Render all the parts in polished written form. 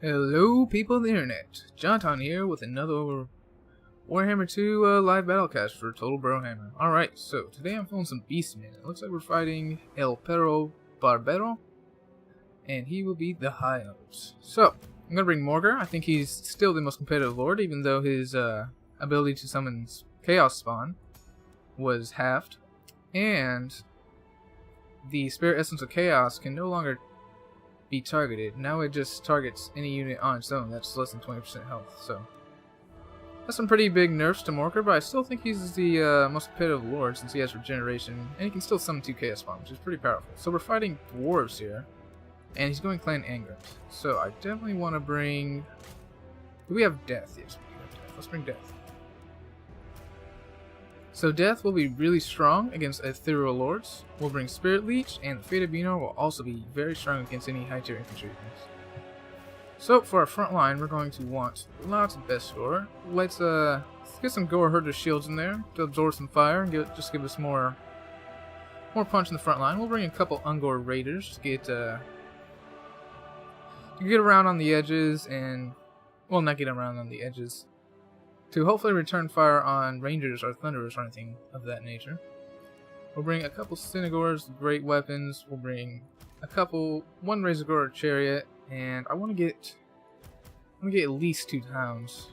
Hello, people of the internet. JonTaun here with another Warhammer 2 live battlecast for Total Brohammer. Alright, so today I'm filming some Beastmen. It looks like we're fighting El Perro Barbero, and he will be the High Elves. So, I'm going to bring Morghur. I think he's still the most competitive lord, even though his ability to summon Chaos Spawn was halved. And the Spirit Essence of Chaos can no longer be targeted. Now it just targets any unit on its own that's less than 20% health. So that's some pretty big nerfs to Morghur, but I still think he's the most competitive lord since he has regeneration, and he can still summon 2 Chaos Spawn, which is pretty powerful. So we're fighting Dwarves here, and he's going Clan Anger. So I definitely want to bring... Do we have Death? Yes, we have Death. Let's bring Death. So Death will be really strong against Ethereal Lords. We'll bring Spirit Leech, and the Fate of Beano will also be very strong against any high tier infantry units. So for our front line, we're going to want lots of Best Score. Let's get some Goreherders shields in there to absorb some fire and just give us more punch in the front line. We'll bring a couple Ungor Raiders to get around on the edges and, well, not get around on the edges, to hopefully return fire on Rangers or Thunderers or anything of that nature. We'll bring a couple Synagors, great weapons. We'll bring one Razorgore Chariot, and I want to get at least 2 towns.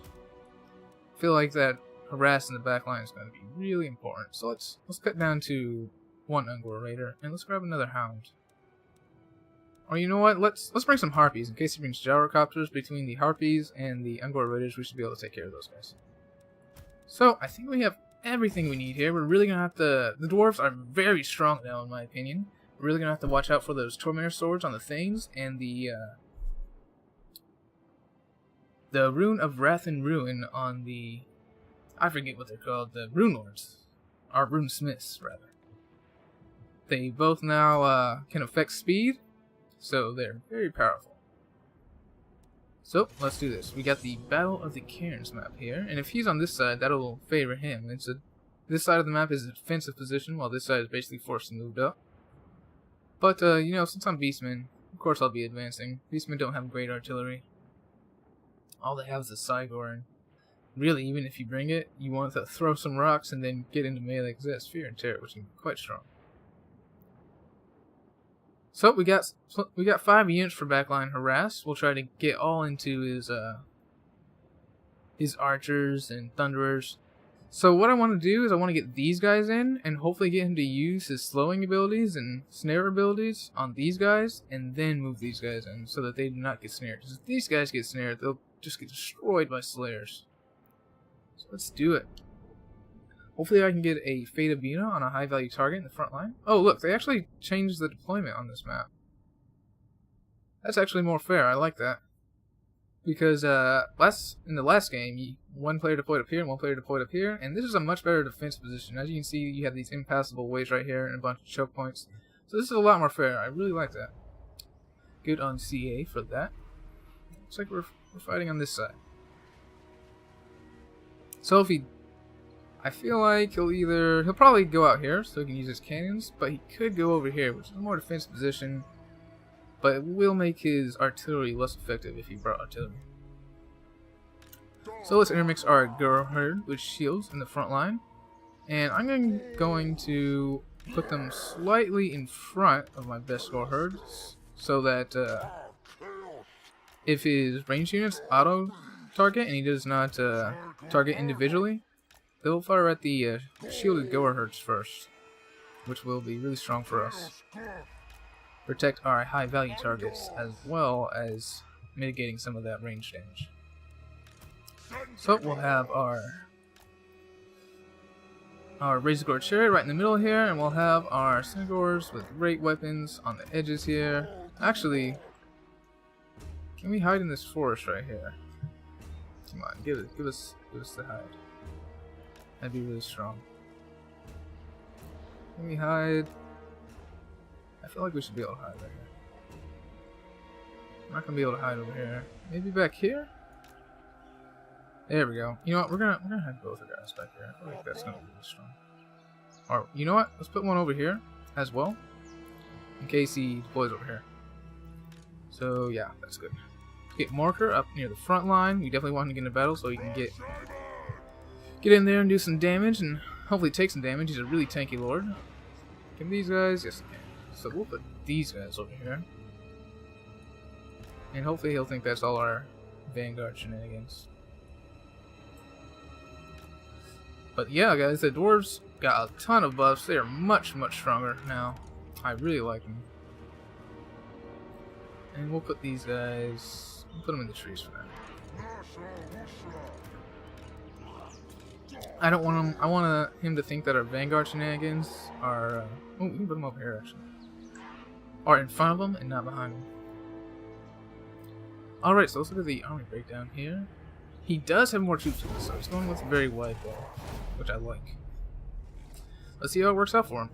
I feel like that harass in the back line is going to be really important. So let's cut down to 1 Ungor Raider, and let's grab another Hound. Or you know what? Let's bring some Harpies in case he brings Gyrocopters. Between the Harpies and the Ungor Raiders, we should be able to take care of those guys. So I think we have everything we need here. We're really gonna have to. The Dwarves are very strong now, in my opinion. We're really gonna have to watch out for those Tormentor swords on the Thanes and the Rune of Wrath and Ruin on the, I forget what they're called, the Rune Lords, or Rune Smiths rather. They both now can affect speed, so they're very powerful. So let's do this. We got the Battle of the Cairns map here, and if he's on this side, that'll favor him. This side of the map is a defensive position, while this side is basically forced to move up. But you know, since I'm Beastmen, of course I'll be advancing. Beastmen don't have great artillery. All they have is a Cygor, and really, even if you bring it, you want to throw some rocks and then get into melee, because that's Fear and Terror, which is quite strong. So we got 5 units for backline harass. We'll try to get all into his archers and thunderers. So what I want to do is I want to get these guys in and hopefully get him to use his slowing abilities and snare abilities on these guys, and then move these guys in so that they do not get snared. Because if these guys get snared, they'll just get destroyed by Slayers. So let's do it. Hopefully I can get a Fate of Beano on a high value target in the front line. Oh look, they actually changed the deployment on this map. That's actually more fair, I like that. Because in the last game, 1 player deployed up here and 1 player deployed up here, and this is a much better defense position. As you can see, you have these impassable ways right here and a bunch of choke points. So this is a lot more fair, I really like that. Good on CA for that. Looks like we're fighting on this side. So if I feel like he'll probably go out here so he can use his cannons, but he could go over here, which is a more defensive position, but it will make his artillery less effective if he brought artillery. So let's intermix our Goreherd with shields in the front line, and I'm going to put them slightly in front of my best Goreherd so that if his ranged units auto target and he does not target individually, they'll fire at the shielded Goerherds first, which will be really strong for us. Protect our high value targets as well as mitigating some of that range damage. So we'll have our Razorgore Chariot right in the middle here, and we'll have our Synagors with great weapons on the edges here. Actually, can we hide in this forest right here? Come on, give us the hide. That'd be really strong. Can we hide? I feel like we should be able to hide right here. I'm not gonna be able to hide over here. Maybe back here? There we go. You know what? We're gonna have both of guys back here. I feel like that's gonna be really strong. Or you know what? Let's put one over here as well, in case he deploys over here. So yeah, that's good. Get Morghur up near the front line. We definitely want him to get into battle so he can get in there and do some damage and hopefully take some damage. He's a really tanky lord. Can these guys? Yes, they can. So we'll put these guys over here. And hopefully he'll think that's all our Vanguard shenanigans. But yeah, guys, the Dwarves got a ton of buffs. They are much, much stronger now. I really like them. And we'll put these guys... We'll put them in the trees for now. I don't want him... I want him to think that our Vanguard shenanigans are... oh, we can put them over here, actually. Are in front of him and not behind him. Alright, so let's look at the army breakdown here. He does have more troops in this, so he's going with a very wide bow, which I like. Let's see how it works out for him.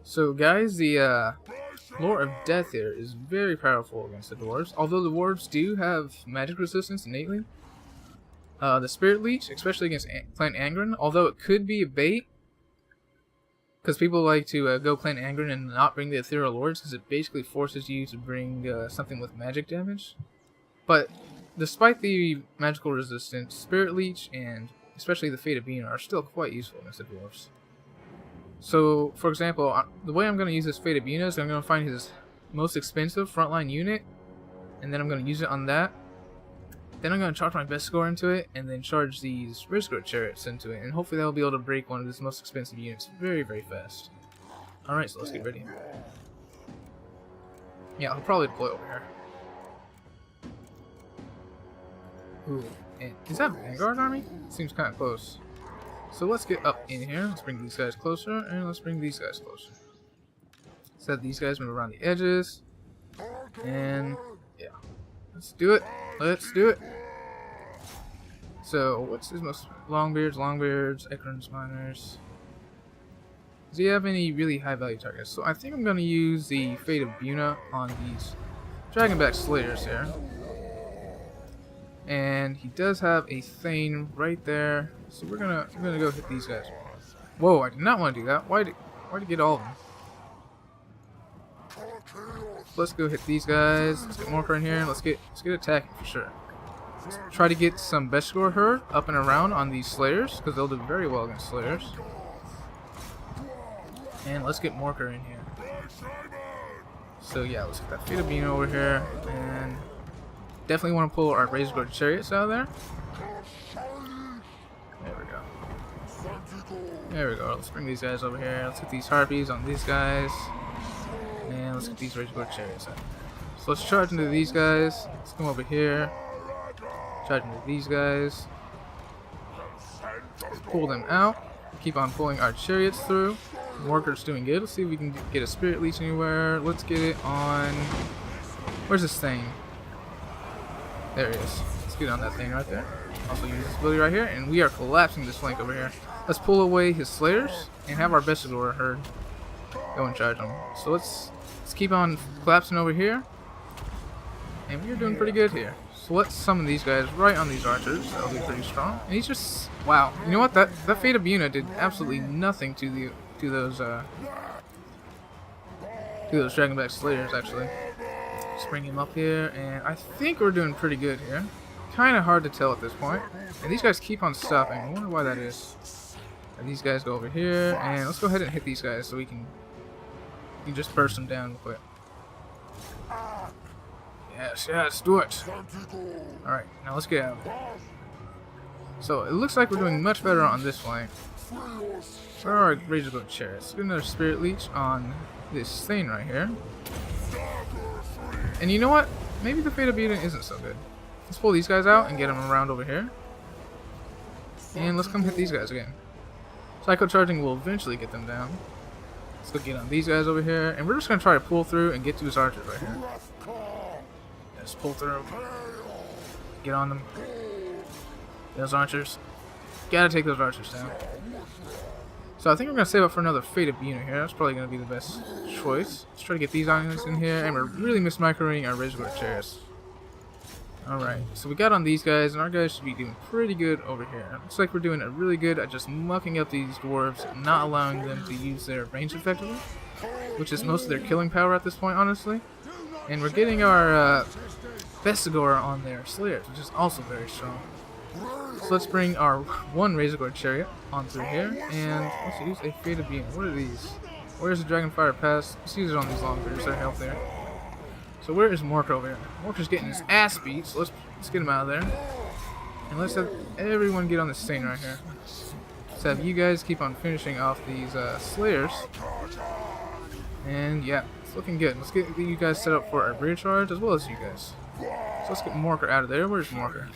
So guys, the Lore of Death here is very powerful against the Dwarves. Although the Dwarves do have magic resistance innately. The Spirit Leech, especially against Plant Angren, although it could be a bait. Because people like to go Plant Angren and not bring the Ethereal Lords, because it basically forces you to bring something with magic damage. But despite the magical resistance, Spirit Leech and especially the Fate of Being are still quite useful against the Dwarves. So, for example, the way I'm going to use this Fate of Being is I'm going to find his most expensive frontline unit, and then I'm going to use it on that. Then I'm going to charge my best score into it, and then charge these Rizgor chariots into it, and hopefully that'll be able to break one of his most expensive units very, very fast. Alright, so let's get ready. Yeah, I'll probably deploy over here. Ooh, and is that Vanguard army? Seems kind of close. So let's get up in here. Let's bring these guys closer, and let's bring these guys closer. So that these guys move around the edges. And yeah, let's do it. Let's do it. So what's his most Longbeards, Ekrons, Miners? Does he have any really high value targets? So I think I'm gonna use the Fate of Buna on these Dragonback Slayers here. And he does have a Thane right there. So we're gonna go hit these guys. Whoa, I did not want to do that. Why'd it get all of them? Let's go hit these guys. Let's get Morghur in here. Let's get attacking for sure. Let's try to get some best score herd up and around on these Slayers, because they'll do very well against Slayers. And let's get Morghur in here. So yeah, let's get that Fate of Being over here, and definitely want to pull our Rizgor chariots out of there. There we go. There we go. Let's bring these guys over here. Let's get these Harpies on these guys. And let's get these Rizgor chariots out. So let's charge into these guys. Let's come over here. Charge into these guys. Let's pull them out. Keep on pulling our chariots through. Morghur's doing good. Let's see if we can get a Spirit Leech anywhere. Let's get it on... Where's this thing? There it is. Let's get on that thing right there. Also use this ability right here, and we are collapsing this flank over here. Let's pull away his Slayers and have our Bestador herd go and charge them. So let's keep on collapsing over here, and we're doing pretty good here. So let's summon these guys right on these archers. That'll be pretty strong. And he's just wow. You know what? That Fate of Buna did absolutely nothing to those Dragonback Slayers actually. Just bring him up here, and I think we're doing pretty good here. Kind of hard to tell at this point. And these guys keep on stopping. I wonder why that is. And these guys go over here, and let's go ahead and hit these guys so we can just burst them down real quick. Yes, do it. Alright, now let's get out of it. So it looks like we're doing much better on this flank. Where are our Rizgor chariots? Let's get another Spirit Leech on this thing right here. And you know what? Maybe the Fate of Being isn't so good. Let's pull these guys out and get them around over here. And let's come hit these guys again. Psycho Charging will eventually get them down. Let's go get on these guys over here. And we're just going to try to pull through and get to his archers right here. Just pull through. Get on them. Those archers. Gotta take those archers down. So I think we're going to save up for another Fate of Being here. That's probably going to be the best choice. Let's try to get these items in here. And we're really mismicroing our Rizgor chariots. Alright, so we got on these guys, and our guys should be doing pretty good over here. Looks like we're doing really good at just mucking up these dwarves, not allowing them to use their range effectively. which is most of their killing power at this point, honestly. And we're getting our Vestigor on their Slayers, which is also very strong. So let's bring our one Razorgore Chariot on through here, and let's use a Faded Beam. What are these? Where's the Dragonfire Pass? Let's use it on these long bears, their health there. So where is Morghur over here? Morghur's getting his ass beat, so let's get him out of there. And let's have everyone get on the stain right here. Let's have you guys keep on finishing off these Slayers. And yeah, it's looking good. Let's get you guys set up for our rear charge as well as you guys. So let's get Morghur out of there. Where's Morghur?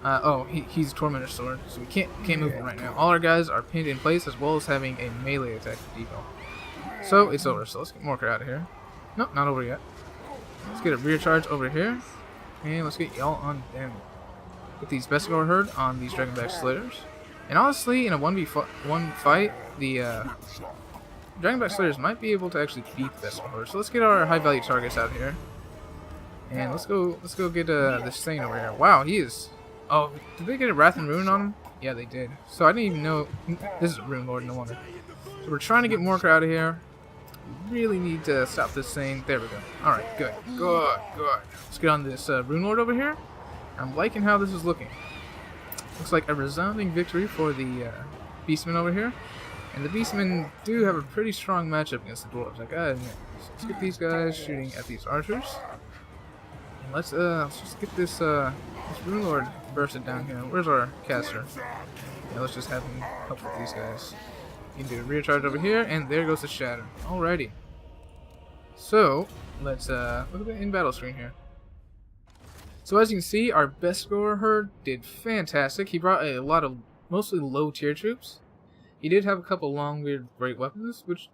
Oh, he's Tormentor Sword, so we can't move him right now. All our guys are pinned in place as well as having a melee attack depot. So it's over. So let's get Morghur out of here. Nope, not over yet. Let's get a rear charge over here, and let's get y'all on damage. Get these Vestigor Herd on these Dragonback Slayers. And honestly, in a 1v1 fight, the Dragonback Slayers might be able to actually beat the Vestigor Herd. So let's get our high value targets out here. And let's go get this thing over here. Wow, he is. Oh, did they get a Wrath and Ruin on him? Yeah, they did. So I didn't even know. This is a Rune Lord, no wonder. So we're trying to get Morghur out of here. We really need to stop this thing. There we go. Alright, good. Let's get on this Rune Lord over here. I'm liking how this is looking. Looks like a resounding victory for the Beastmen over here. And the Beastmen do have a pretty strong matchup against the Dwarves, I gotta admit. So let's get these guys shooting at these archers. And let's just get this Rune Lord bursted down here. Where's our caster? Yeah, let's just have him help with these guys. You can do a rear charge over here, and there goes the Shatter. Alrighty. So, let's look at the in-battle screen here. So as you can see, our Vestigor Herd did fantastic. He brought a lot of mostly low-tier troops. He did have a couple long, weird, great weapons, which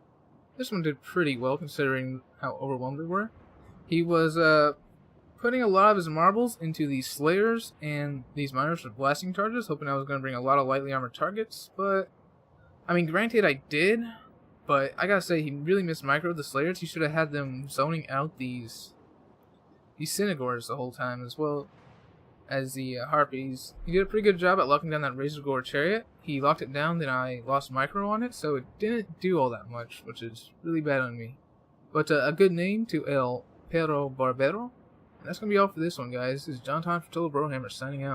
this one did pretty well considering how overwhelmed we were. He was putting a lot of his marbles into these Slayers and these Miners for blasting charges, hoping I was going to bring a lot of lightly armored targets, but I mean, granted I did, but I gotta say, he really missed micro the Slayers. He should have had them zoning out these Synagores the whole time, as well as the Harpies. He did a pretty good job at locking down that Razorgore Chariot. He locked it down, then I lost micro on it, so it didn't do all that much, which is really bad on me. But a good name to El Perro Barbero. And that's gonna be all for this one, guys. This is JonTaun for Total Brohammer signing out.